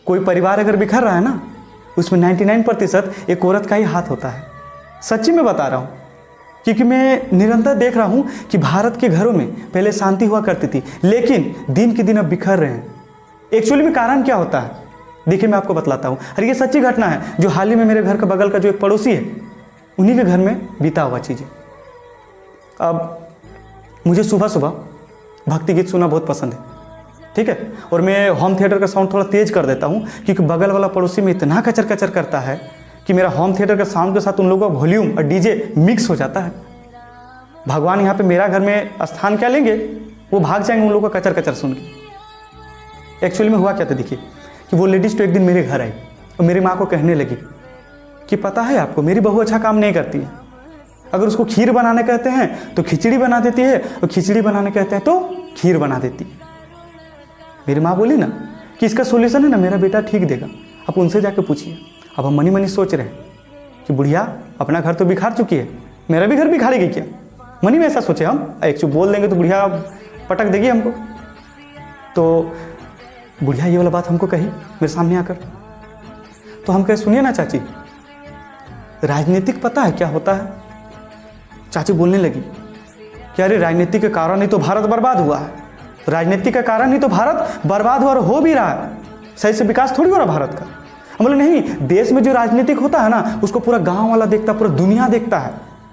कोई परिवार अगर बिखर रहा है ना, उसमें 99% एक औरत का ही हाथ होता है। सच्ची में बता रहा हूँ, क्योंकि मैं निरंतर देख रहा हूँ कि भारत के घरों में पहले शांति हुआ करती थी, लेकिन दिन के दिन अब बिखर रहे हैं। एक्चुअली में कारण क्या होता है, देखिए मैं आपको बतलाता हूँ। और ये सच्ची घटना है जो हाल ही में मेरे घर के बगल का जो एक पड़ोसी है, उन्हीं के घर में बीता हुआ चीज़ है। अब मुझे सुबह सुबह भक्ति गीत सुनना बहुत पसंद है, ठीक है, और मैं होम थिएटर का साउंड थोड़ा तेज़ कर देता हूँ, क्योंकि बगल वाला पड़ोसी में इतना कचर कचर करता है कि मेरा होम थिएटर का साउंड के साथ उन लोगों का वॉल्यूम और डीजे मिक्स हो जाता है। भगवान यहाँ पे मेरा घर में स्थान क्या लेंगे, वो भाग जाएंगे उन लोगों का कचर कचर सुन के। एक्चुअली में हुआ क्या था, देखिए कि वो लेडीज़ तो एक दिन मेरे घर आई और मेरी माँ को कहने लगी कि पता है आपको, मेरी बहू अच्छा काम नहीं करती है। अगर उसको खीर बनाने कहते हैं तो खिचड़ी बना देती है, और खिचड़ी बनाने कहते हैं तो खीर बना देती है। मेरी माँ बोली ना कि इसका सोल्यूशन है ना मेरा बेटा ठीक देगा, आप उनसे जाके पूछिए। अब हम मनी मनी सोच रहे हैं कि बुढ़िया अपना घर तो बिखार चुकी है, मेरा भी घर बिखारेगी क्या। मनी में ऐसा सोचे हम, एक चुप बोल देंगे तो बुढ़िया पटक देगी हमको। तो बुढ़िया ये वाला बात हमको कही मेरे सामने आकर, तो हम कहे सुनिए ना चाची, राजनीतिक पता है क्या होता है। चाची बोलने लगी कि अरे राजनीति के कारण ही तो भारत बर्बाद हुआ है, राजनीति के कारण ही तो भारत बर्बाद हुआ और हो भी रहा है, सही से विकास थोड़ी हो रहा भारत का। हम बोले नहीं, देश में जो राजनीतिक होता है ना उसको पूरा गांव वाला देखता है, पूरा दुनिया देखता है,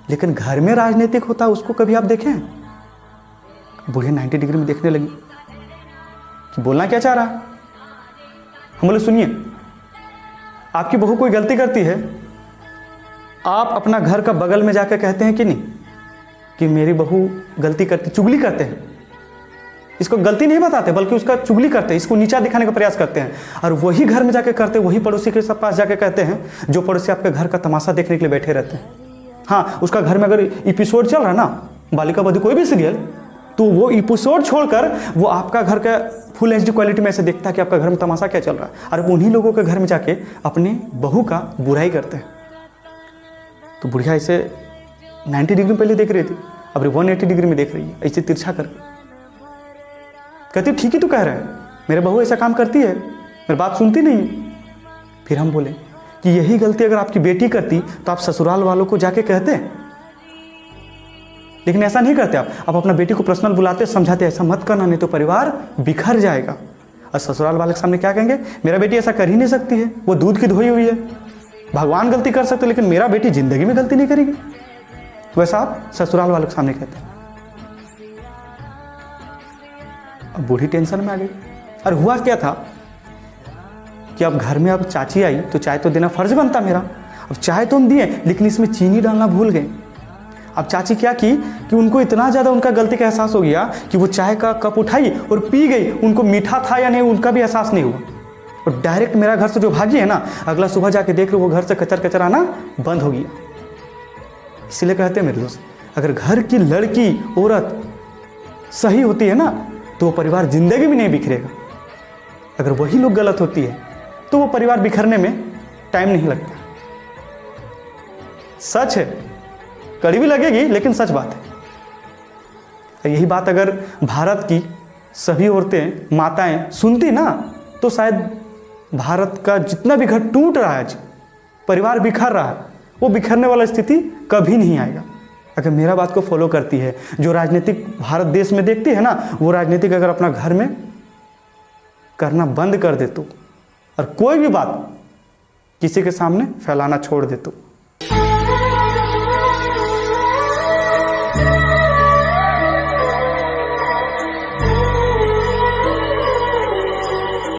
लेकिन घर में राजनीतिक होता है उसको कभी आप देखें। बुढ़िया 90 डिग्री में देखने लगी कि बोलना क्या चाह रहा है। हम बोले सुनिए, आपकी बहू कोई गलती करती है, आप अपना घर का बगल में जाकर कहते हैं कि नहीं कि मेरी बहू गलती करती, चुगली करते हैं। इसको गलती नहीं बताते बल्कि उसका चुगली करते हैं, इसको नीचा दिखाने का प्रयास करते हैं, और वही घर में जाके करते, वही पड़ोसी के सब पास जाके कहते हैं जो पड़ोसी आपके घर का तमाशा देखने के लिए बैठे रहते हैं। हाँ, उसका घर में अगर एपिसोड चल रहा है ना, बालिका वधू कोई भी सीरियल, तो वो एपिसोड छोड़कर वो आपका घर का फुल HD क्वालिटी में ऐसे देखता है कि आपका घर में तमाशा क्या चल रहा है, और उन्हीं लोगों के घर में जाके अपने बहू का बुराई करते हैं। तो बुढ़िया ऐसे 90 डिग्री में पहले देख रही थी, अब 180 डिग्री में देख रही है, ऐसे तिरछा करके कहती ठीक ही तो कह रहे हैं, मेरे बहू ऐसा काम करती है, मेरी बात सुनती नहीं। फिर हम बोले कि यही गलती अगर आपकी बेटी करती तो आप ससुराल वालों को जाके कहते, लेकिन ऐसा नहीं करते आप अपना बेटी को पर्सनल बुलाते, समझाते ऐसा मत करना नहीं तो परिवार बिखर जाएगा। और ससुराल वाले के सामने क्या कहेंगे, मेरा बेटी ऐसा कर ही नहीं सकती है, वो दूध की धोई हुई है, भगवान गलती कर सकते लेकिन मेरा बेटी जिंदगी में गलती नहीं करेगी। वैसा आप ससुराल वालों के सामने कहते हैं। अब बूढ़ी टेंशन में आ गई। और हुआ क्या था कि अब घर में अब चाची आई तो चाय तो देना फर्ज बनता मेरा। अब चाय तो हम दिए लेकिन इसमें चीनी डालना भूल गए। अब चाची क्या की कि उनको इतना ज़्यादा उनका गलती का एहसास हो गया कि वो चाय का कप उठाई और पी गई। उनको मीठा था या नहीं उनका भी एहसास नहीं हुआ, और डायरेक्ट मेरा घर से जो भागी है ना, अगला सुबह जाके देख लो वो घर से कचर कचर आना बंद हो गया। इसलिए कहते हैं मेरे दोस्त, अगर घर की लड़की औरत सही होती है ना तो वो परिवार जिंदगी में नहीं बिखरेगा। अगर वही लोग गलत होती है तो वो परिवार बिखरने में टाइम नहीं लगता। सच है, कड़वी लगेगी लेकिन सच बात है। यही बात अगर भारत की सभी औरतें माताएं सुनती ना तो शायद भारत का जितना भी घर टूट रहा है, परिवार बिखर रहा है, वो बिखरने वाला स्थिति कभी नहीं आएगा अगर मेरा बात को फॉलो करती है। जो राजनीतिक भारत देश में देखती है ना, वो राजनीतिक अगर अपना घर में करना बंद कर दे तो, और कोई भी बात किसी के सामने फैलाना छोड़ दे तो